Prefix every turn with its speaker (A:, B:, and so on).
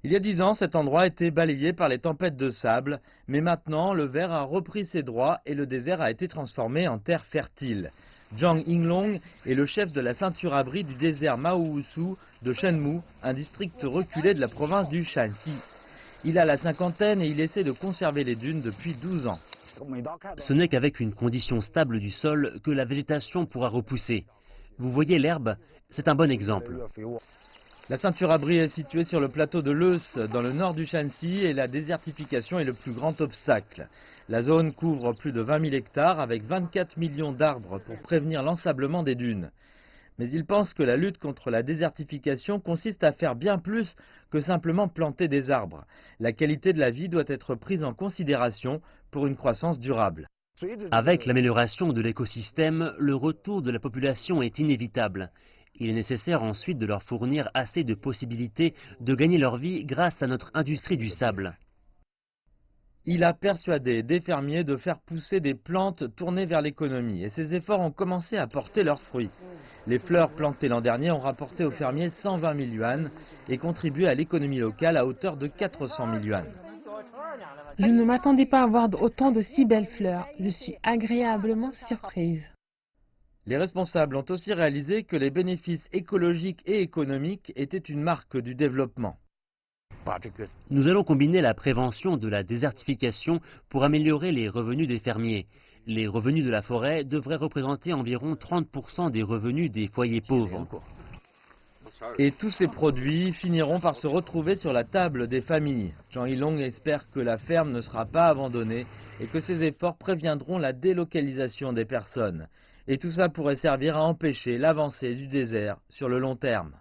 A: Il y a 10 ans, cet endroit a été balayé par les tempêtes de sable, mais maintenant le verre a repris ses droits et le désert a été transformé en terre fertile. Zhang Yinglong est le chef de la ceinture abri du désert Maousou de Shenmu, un district reculé de la province du Shanxi. Il a la cinquantaine et il essaie de conserver les dunes depuis 12 ans.
B: Ce n'est qu'avec une condition stable du sol que la végétation pourra repousser. Vous voyez l'herbe, c'est un bon exemple.
A: La ceinture abri est située sur le plateau de Leus, dans le nord du Shanxi, et la désertification est le plus grand obstacle. La zone couvre plus de 20 000 hectares avec 24 millions d'arbres pour prévenir l'ensablement des dunes. Mais il pense que la lutte contre la désertification consiste à faire bien plus que simplement planter des arbres. La qualité de la vie doit être prise en considération pour une croissance durable.
B: Avec l'amélioration de l'écosystème, le retour de la population est inévitable. Il est nécessaire ensuite de leur fournir assez de possibilités de gagner leur vie grâce à notre industrie du sable.
A: Il a persuadé des fermiers de faire pousser des plantes tournées vers l'économie et ces efforts ont commencé à porter leurs fruits. Les fleurs plantées l'an dernier ont rapporté aux fermiers 120 000 yuan et contribué à l'économie locale à hauteur de 400 000 yuan.
C: Je ne m'attendais pas à voir autant de si belles fleurs. Je suis agréablement surprise.
A: Les responsables ont aussi réalisé que les bénéfices écologiques et économiques étaient une marque du développement.
B: Nous allons combiner la prévention de la désertification pour améliorer les revenus des fermiers. Les revenus de la forêt devraient représenter environ 30% des revenus des foyers pauvres.
A: Et tous ces produits finiront par se retrouver sur la table des familles. Zhang Yinglong espère que la ferme ne sera pas abandonnée et que ces efforts préviendront la délocalisation des personnes. Et tout ça pourrait servir à empêcher l'avancée du désert sur le long terme.